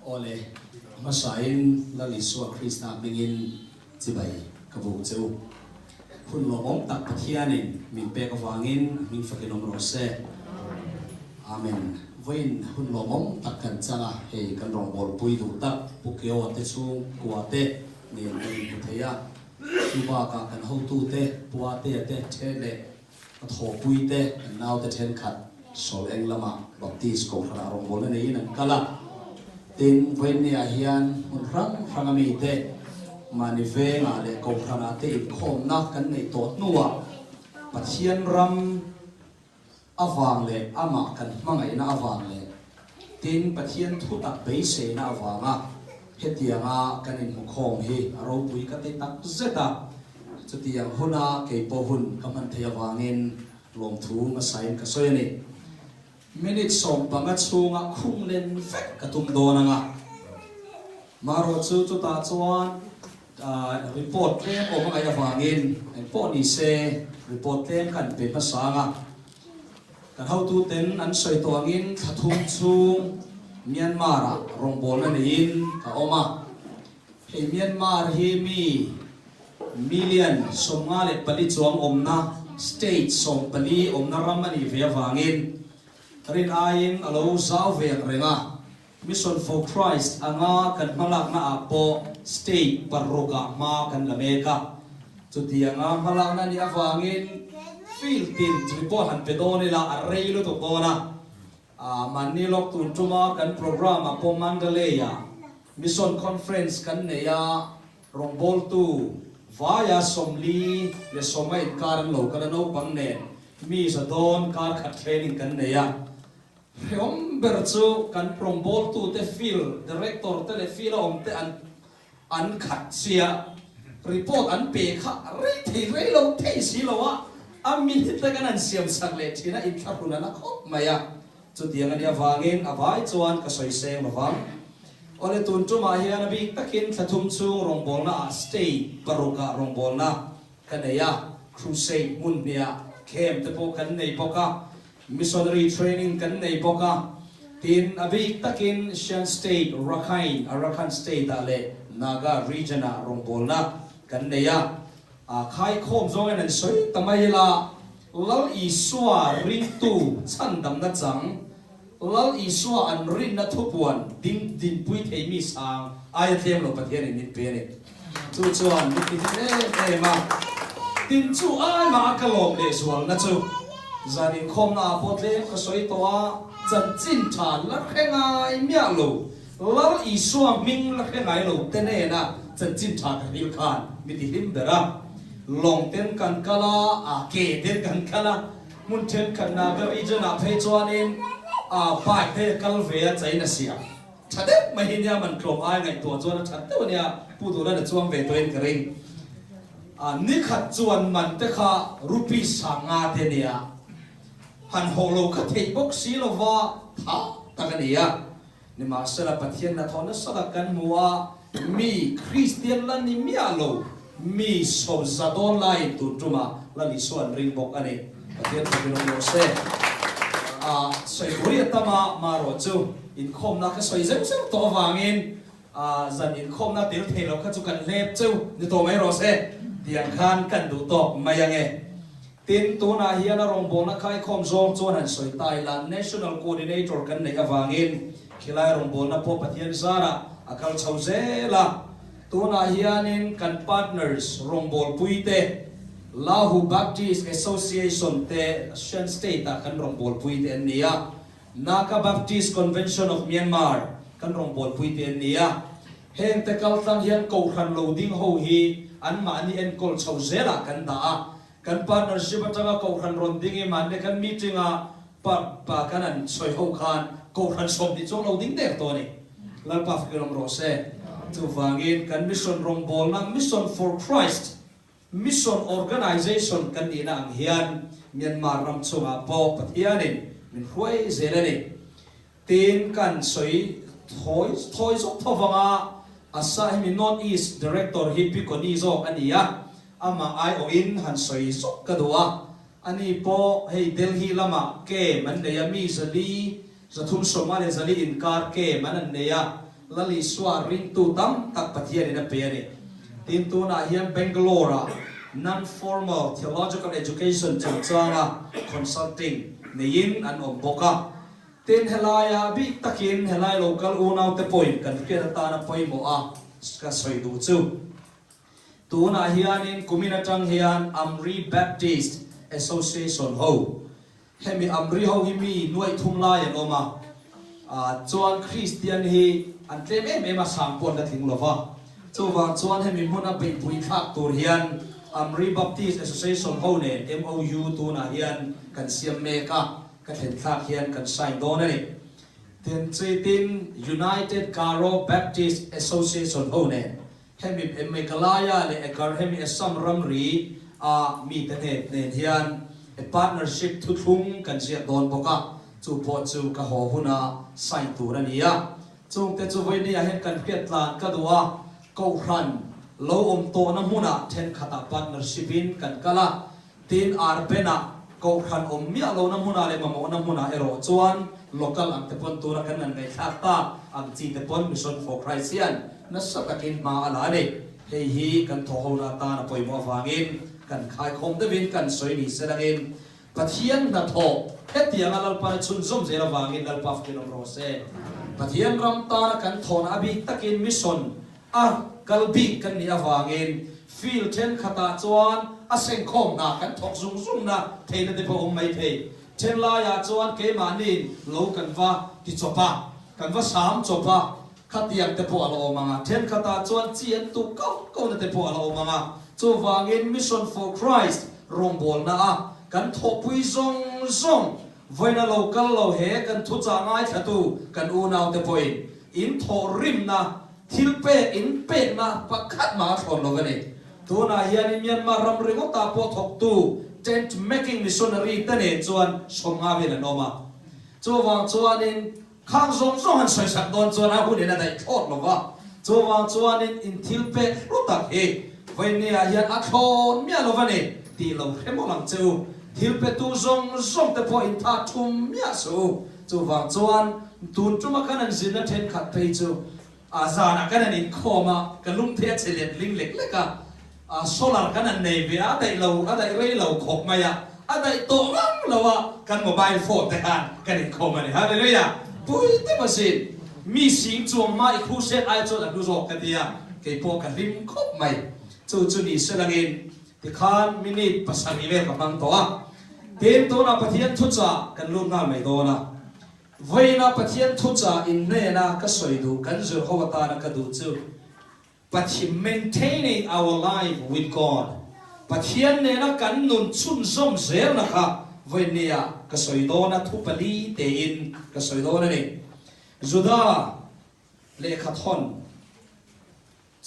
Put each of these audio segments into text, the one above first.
ole masain la lisua Krista bingin chibai kabu cheu hun lo om tak pathianin min pe ka wangin min fakinom rose amen voin hun lo om tak kan changa he kan rong bol pui du tak pukeo te chu kuate ni ni theya suba ka kan ho tu te puate te thele tho pui te nau te then khat sol eng lama baptist ko khara rong bol nei nan kala tin voin ni a hian hun rang ami te mani ve nga le ko khana te in khom na kan nei to nuwa pathian ram awang le ama kan mangai na awang le tin pathian thu tak be se na awanga hetianga kan in khom hi aro pui ka te tak zeta chutiang huna ke po hun kaman thia wangin lom thu ma sain ka soyani minute som panga chunga khung len fek ka tum do na nga maro chu chu ta chuan report tlem o mga yawangin po ni se report tlem kan pe pasanga kan how to ten an soi to angin thathum chung Myanmar rongbol na niin ka oma he Myanmar hi mi million somngale pali chuang omna state som pali omna ramani ve wangin rin ain alo zau ve renga Mission for Christ anga kan malak na apo state parroga ma kan lameka chuti anga malak na ni awangin field tin report han pedon nila arreilo to kona manilok tun tuma kan program apo Mandalaya mission conference kan neya rongbol tu via somli le somai karan lo kan no pangne mi sa don kar khat training kan neya Om bercu kan prombol tu te feel director te le feel om te an khat sia report an pe kha rei thei rei lo thei si lo wa amin te kan an siam sak le thina in tharuna na khop maya chu tiang ania wangin avai chuan ka soi seng lawang ole tun tu ma hian abi takin thathum chung rongbol na stay paruka rongbol na kaneya crusade mun nia kem te po kan nei poka missionary training kan nei boka tin abik takin Shan State Rakhine State ale Naga region a rongbolna kan neya khai khom zong an soi tamayla lal iswa ring tu chandam na chang lal iswa an rin na thupuan din pui thei mi sang ai them lo pathian ni pe ni chu chuan ni ti e ma tin chu ai ma ka lom le sual na chu zanin khom na potle ka soi towa chan chin than la khengai mya lo lal iswa ming la khengai lo tene na chan chin tha ka hil khan mi ti lim dara long ten kan kala ke ten kan kala mun ten kan na ga region a phei chuanin pai the kal ve a chai na sia thade mahinya man klom ai ngai to chuan thate wania pu du na chuang ve toin kring ni khat chuan man te kha rupi sanga te nia han holo ka thei bok si lo wa tha takania ni ma sala pathian na thona sala kan muwa mi Christian lan ni mi alo mi so zadon lai tu tuma la ni suan ring bok ani pathian ko no se soi boria tama maro chu in khom na ka soi zem zem to wangin zan in khom na tel thei lo ka chu kan lep chu ni to mai ro se tiang khan kan du to mayange tin tu na hian a rongbol na khai khom zong chuan an soi Thailand national coordinator kan nei awangin khilai rongbol na po pathian zara akal chauzela tu na hianin kan partners rongbol puite Lahu Baptist Association te Shan State kan rongbol puite nia Naka Baptist Convention of Myanmar kan rongbol puite nia heng te kaltang hian ko khan loading ho hi an ma ni en kol chauzela kan da kan partnership atanga ko khan ronding man ne kan meeting pa kanan soi ho khan ko khan som ni chong lo ding der to ni lal pa fikrom rose tu wangin kan mission rongbol na Mission for Christ mission organization kan ni na ang hian Myanmar ram chunga po pathianin min huai zelani tin kan soi thoi so thowanga asa hi North East director hi pikoni zo ania ama ai o in han soi sok kadua ani po hei Delhi lama ke man neya mi zali zathum somale zali inkar ke man neya la li swa ring tu tam tak pathian ina pe ni tin tu na hian Bangalore non formal theological education changa consulting nein an omboka tin helaya bi takin helai local unau te point kan ke ta na poi mo a ka soi du chu tu na hian in kumina tang hian Amri Baptist Association ho hemi Amri ho hi mi nuai thum lai an oma chuan Christian hi an tlem em a sang pon da thing lova chuwa chuan hemi huna be pui thak tur hian Amri Baptist Association ho ne MOU tu na hian kan siam me ka ka thlen thak hian kan sign don ani ten tin United Garo Baptist Association ho ne hemi mekalaya le ekar hemi asam ramri mi te ne hian a partnership thu thum kan sia don boka chu po chu ka ho huna sign tur ani ya chung te chu voi ni a hen kan phet tlan ka duwa ko ran lo to na huna then khata partnership in kan kala tin arbena ko ran mi lo na huna le mamo na huna ero chuan local ang te pon tura kan nan ngai thata ang chi te pon mission for Christ hian na sakakin ma ala ne hei hi kan tho ho na ta na poi mo wangin kan khai khom de win kan soi ni serangin pathian na tho hetiang alal pa chun zum zela wangin dal paf kilom ro se pathian ram ta na kan thon abi takin mission kalbi kan ni awangin feel ten khata chuan aseng khom na kan thok zung zung na theina de po mai the ten la ya chuan ke manin lo kan va ti chopa kan va sam chopa khatiang te po alo manga ten khata chuan chien tu ko na te po alo manga chu wangin mission for Christ rombol na kan thopui zong zong voina local lo he kan thu cha ngai thatu kan u naw te point in tho rim na thil pe in pe na pakhat ma thon lo gani tu na hian in Myanmar ram ringo ta po thok tu tent making missionary tane chuan somnga ve na noma chu wang chuan in khang zong zong han soi sak don chuan a hu ne na dai thot lo wa chu wang chuan in thil pe rutak he voini a hian a thon mia lo vani ti lo hemo lang chu thil pe tu zong zong te po in tha thum mia su chu wang chuan tun chuma kan an zin na then khat pe chu azana kan an in khoma kalung the chelet ling lek leka solar kan an nei ve a dai rei lo khop maya a dai to lang lawa kan mobile phone te kan in khoma ni hallelujah pui te masin mi sing chuang mai khu set ai chu la du zo ka dia ke po ka lim khop mai chu ni selangin ti khan minute pasani ve ka mang to ten to na pathian thu cha kan lu nga mai do na voina pathian thu cha in ne na ka soi du kan zur howata na ka du chu pathian maintaining our life with God pathian ne na kan nun chun zom zer na kha voinia ka soi do na thu pali te in ka soi do na ni juda le khathon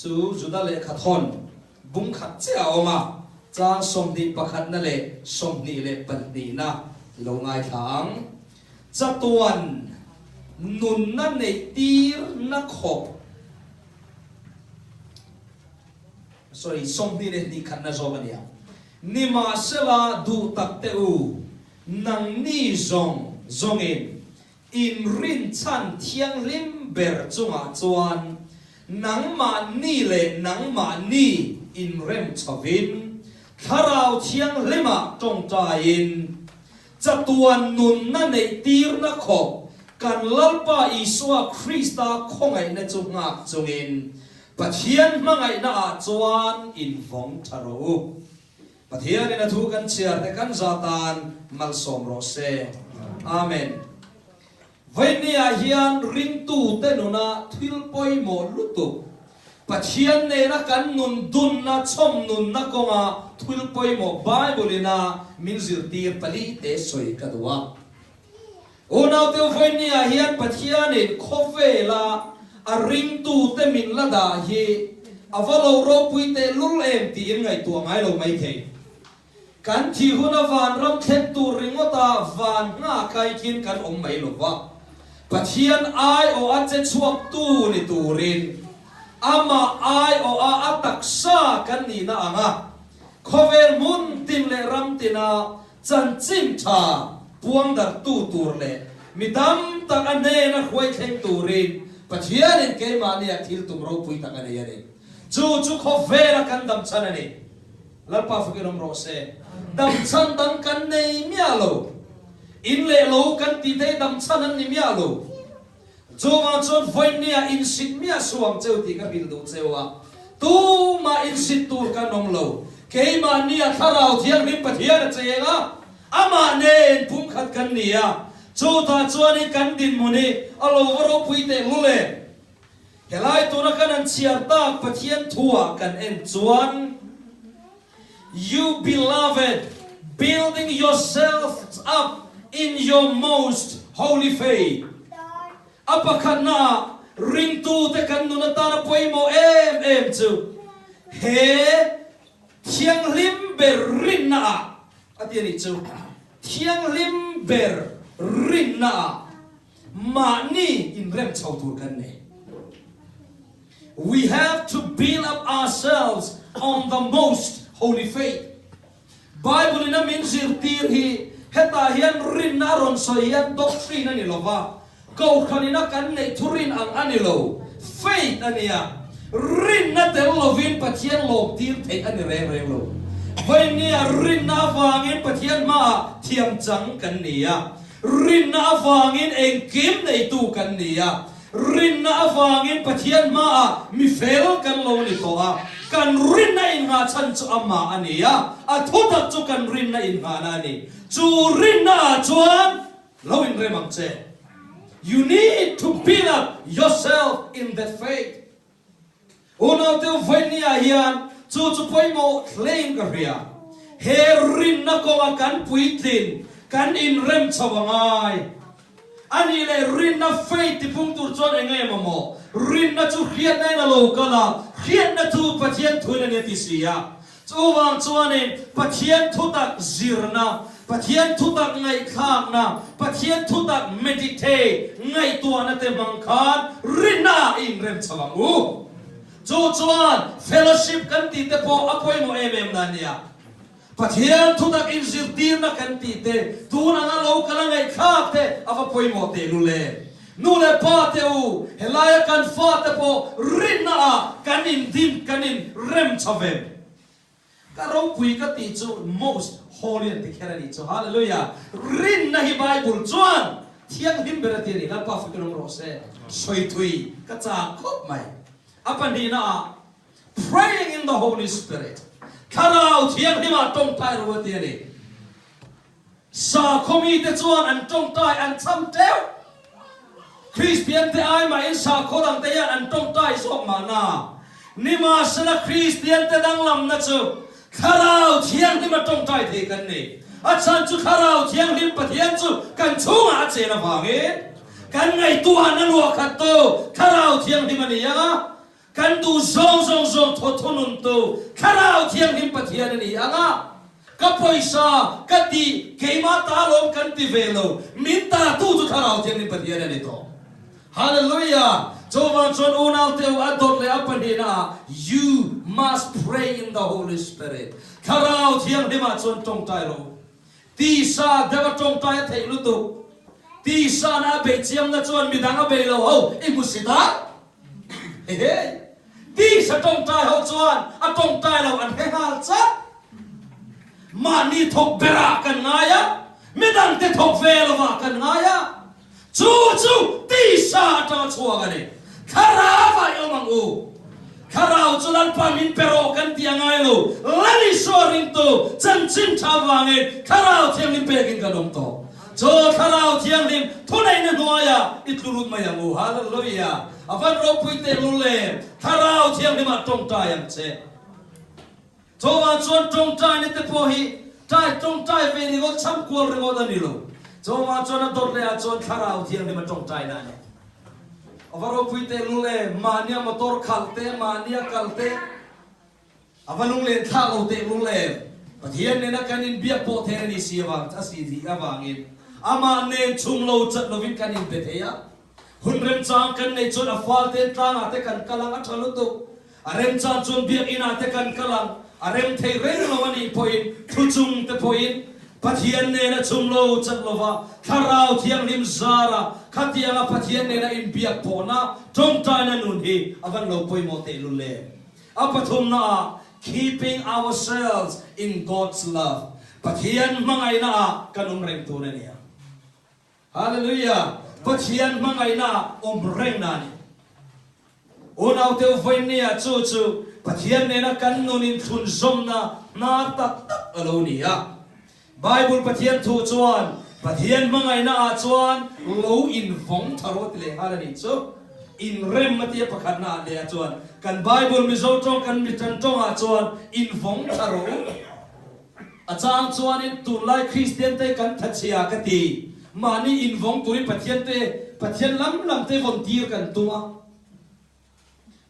chu juda le khathon bung khat cha oma cha somdi pakhat na le somni le palni na lo ngai thang chatuan nun na nei tir na khop sorry somni le ni khat na zo mania ni ma sela du tak te u nang ni zong in rin chan thiang lim ber chunga chuan nang ma ni in rem chavin tharau thiang lema tong ta in chatuan nun na nei tir na kho kan lalpa Isua Krista khongai na chunga chungin pathian mangai na chuan in vong tharo pathian na thu kan chiar te kan zatan mal som ro se amen voinia hian ring tu te nuna thil poi mo lutu pathian ne na kan nun dun na chom nun na konga thil poi mo bible na minzir tir pali te soi kadwa ona te voinia hian pathian in khofela a ring tu te min la da hi avalo ro pui te lul em ti ngai tu ngai lo mai the kan thi huna van ram thet tu ringota van nga kai kin kan om mai lo wa pathian ai o a che chuak tu ni turin ama ai o a ataksa kan ni na anga khovel mun tim le ram tina chan chim tha puang dar tu tur le midam tak ane na khoi theng turin pathian in ke ma ni athil tum ro pui ta kan ya ni chu kho vera kan dam chan ani lalpa fakinom ro se dam chan dam kan nei mia lo in le lo kan ti te dam chan an ni mia lo Joma chon voinia in sit mia suam cheu ti ka bil du chewa tu ma in sit tur ka nom lo ke ma nia tharau thiang rim pathian chenga ama nen pum khat kan nia chu ta chuani kan din muni alo voro puite lule helai tu na kan an chiar ta pathian thua kan en chuan you beloved building yourselves up in your most holy faith apakana ring tu te kan nu na ta poi mo em chu he thiang lim ber rin na atiani chu thiang lim ber rin na ma ni in rem chau tur kan ne we have to build up ourselves on the most holy faith Bible ina min zir tir hi heta hian rin na ron so hian doctrine ani lova kau kanina kan nei thurin ang anilo faith ania rin na tel lovin pathian lom tir thei ani re lo vai nia rin na wangin pathian ma thiam chang kan nia rin na wangin eng kim nei tu kan nia rin na wangin pathian ma mi fel kan lo ni to a kan rin na in nga chan chu ama ania a thodak chu kan rin na in nga na ni chu rin na chuan lo in remang che You need to build up yourself in that faith. Unaw te venia hian chu poi mo claim ka ria. Herin na ko kan puitin kan in rem chawangai. Ani le rin na faith ti pung tur chon engai mo. Rin na chu hian na lo kala. Hian na chu pathian thuin ani ti sia. Chu wang chuanin pathian thu tak zirna pathian thu tak ngai khak na pathian thu tak meditate ngai tua na te mangkhan rina in rem chawang u chu chuan fellowship kan ti te po apoi mo na nia pathian thu tak in zirtir na kan ti te tu na nga lo kala ngai khak te apoi mo te nule pa te u helaya kan fa te po rina kan in dim kan in rem chawem Karo pui ka ti chu most holy and tikherani chu hallelujah rin na hi bible chuan thiang him berati ni la pa fikrong ro se soi thui ka cha khop mai apani na praying in the holy spirit karau thiang hima tong tai ro ti ni sa khomi te chuan an tong tai an cham teu Christian te ai ma in sa khorang te yan an tong tai sok ma na nima sala Christian te dang lam na chu Karau thiang lim atong tai the kan ni achan chu karau thiang lim pathian chu kan chunga che na wangin kan ngai tua na lo khat to karau thiang lim ani ya kan tu zong tho thunun to karau thiang lim pathian ani anga ka poisa ka ti keima ta lom kan ti velo min ta tu karau thiang lim pathian ani to hallelujah Jova chon unal te adot le apanina you must pray in the Holy Spirit. Karau thiang dema chon tong tai ro. Ti sa deva tong tai thei lu tu. Ti sa na be chiam na chon midanga be lo ho imusita. He. Ti sa tong tai ho chon a tong tai lo an he hal cha. Mani thok bera kan ngaya. Midang te thok ve lo wa kan ngaya. Chu ti sa ta chua ga ni. Karava yomangu karau chulan pamin pero kan tiangai lo lani soring to chanchin thawangin karau thiang lim pekin kadom to cho karau thiang lim thunai na noya itlurut mayangu hallelujah avan ro puite lule karau thiang lim atong tayang che cho wa chon tong tai ne te pohi tai tong tai ve ni go cham kol re go da ni lo cho wa chon dot le a chon karau thiang lim atong tai na Avaro puite lule mania motor khalte mania kalte avalung le thalo te lule pathian ne na kanin bia po the ni siwa asi di awangin ama ne chunglo chat lovin kanin betheya hunrem chang kan nei chon afal te tang ate kan kalang athalu tu arem chang chon bia ina te kan kalang arem thei reng lawani point thuchung te point Pathian ne na chunglo chatlova tharau thiang lim zara khatianga pathian ne na in biak pona tong ta na nun hi avan lo poimo te lule apathum na keeping ourselves in God's love pathian mangai na kanum reng tu na niya hallelujah pathian mangai na reng na ni unaw te voin niya chu chu pathian ne na kan nunin thun zom na tak alo niya Bible pathian thu chuan pathian mangai na chuan lo in vong tharot le halani chu in rem matia pakhat na le chuan kan Bible mi zo tong kan mi tan tong a chuan in vong tharo achang chuan in tu lai Christian te kan thachia ka ti mani in vong turi pathian lam te volunteer kan tuma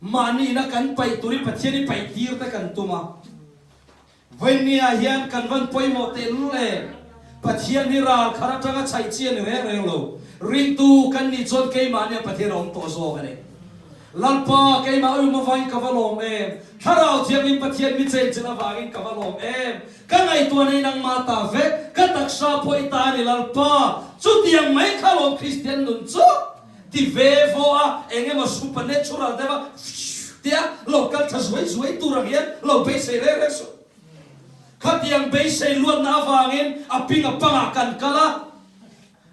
mani na kan pai turi pathian ni pai tir ta kan tuma when nia hian kan van poimo te lule pathian ni ral khara tanga chai chian re lo ring tu kan ni chon ke ma nia pathian om to zo ka ne lalpa ke ma u ma vai ka valom em tharau thiam in pathian mi chen chena wangin ka valom em ka ngai tu nei nang ma ta ve ka taksa phoi ta ni lalpa chu tiang mai khalom Christian nun chu ti ve vo a engema supernatural deva tia local thaswai tu rang hian lo be se re so khatiang be sei luat na wangin aping apanga kan kala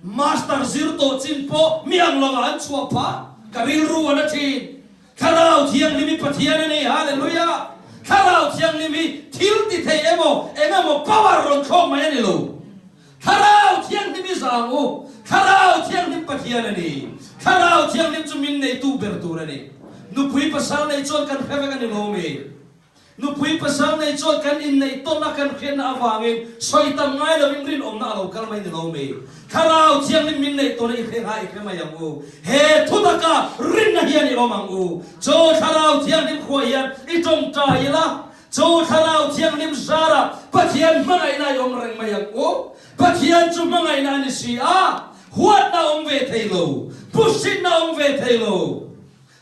master zir to chin po miang longa an chua pa karil ru ana thin kharau thiang limi pathian nei hallelujah kharau thiang limi thil ti thei emo engamo power ron khom mai ani lo kharau thiang limi zangu kharau thiang lim pathian ani kharau thiang lim chumin nei tu ber tu ani nu pui pasal nei chon kan khave kan ni lo me nu pui pasal nei chon kan in nei ton na kan khen na awangin soi tam ngai lo rin om na lo kal mai ni lo me kharau thiang lim min nei ton i khe hai khe mai yang u he thudaka rin na hian i omang u cho kharau thiang lim khoi hian i tong ta ila cho kharau thiang lim zara pathian mangai na yom reng mai yang u pathian chu mangai na ni si a huat na om ve thei lo pusit na om ve thei lo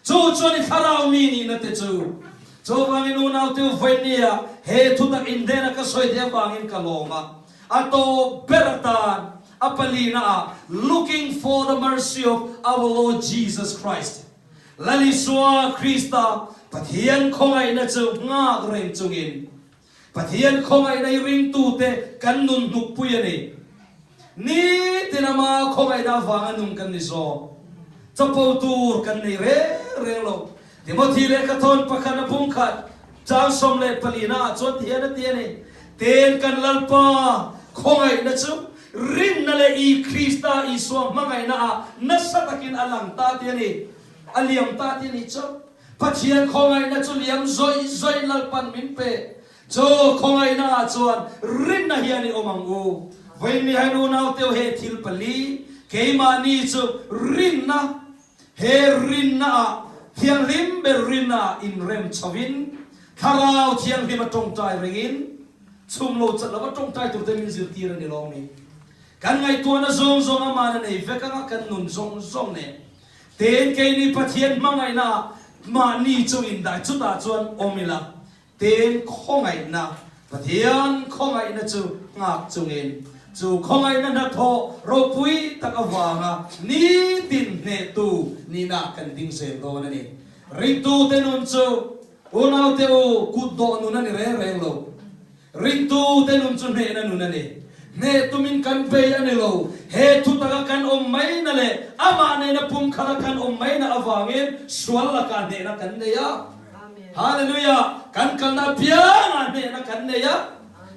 cho ni kharau mi ni na te chu so bangin unaw tu venia he tu tak indena ka soi dia bangin kaloma ato beratan apalina looking for the mercy of our Lord Jesus Christ lali suwa Krista pathian khongai na chu nga rem chungin pathian khongai na ring tu te kan nun nuk puyani ni tinama khongai da wanganung kan ni so chapo tur kan ni re lo Timothy le katon pakana pungkat chang som le palina chot hian tiani ten kan lalpa khongai na chu rin na le I Krista I suam mangai na nasatakin alang ta tiani aliam ta tiani chu pathian khongai na chu liam zoi lalpan min pe cho khongai na chuan rin na hian I omang u vein ni hanu nau teu he thil pali keima ni chu rin na he rin na thiang lim berina in rem chavin kharau thiang lim atong tai ringin chumlo chatlawa tong tai tur te min zir tir ni long ni kan ngai tu na zong amana nei veka kan nun zong ne ten ke ni pathian mangai na ma ni chuin dai chu ta chuan omila ten khongai na pathian khongai na chu ngak chungin chu khongai na tho ro pui takawanga ni tin ne tu ni na kan ding se do na ni ritu tenun chu unaw te o kuddo nu na ni re lo ritu tenun chu ne na nu na ni ne tumin kan pe ani lo he tu taka kan om mai na le ama ne na pum khala kan om mai na awangin swalla ka ne na kan ne ya hallelujah kan na pia ne na kan ne ya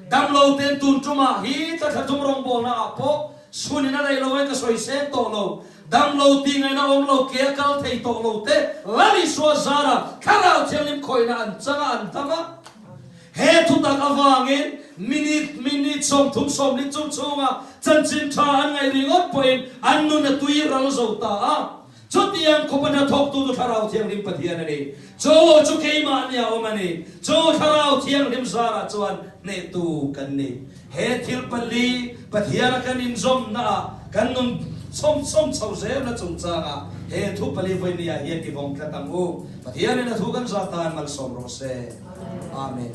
dam lo ten tun tuma hi ta thum rong bo na apo suni na dai lo ka soi sen to lo dam lo ti ngai na om lo ke kal thei to lo te lali so zara kharau chelim khoi na an changa an tama he thu tak awangin minute som thum som ni chung chunga chan chin tha an ngai ringot poin an nu na tui ral zo ta a chotian khopana thok tu tharau thiang lim pathian ani cho chu keima nia omani cho tharau thiang lim zara chuan ne tu kan ni he thil pali pathian kan in zom na kan nun som chau ze na chung changa he thu pali voinia hian ki bong khatam u pathian na thu kan za tan mal som ro se amen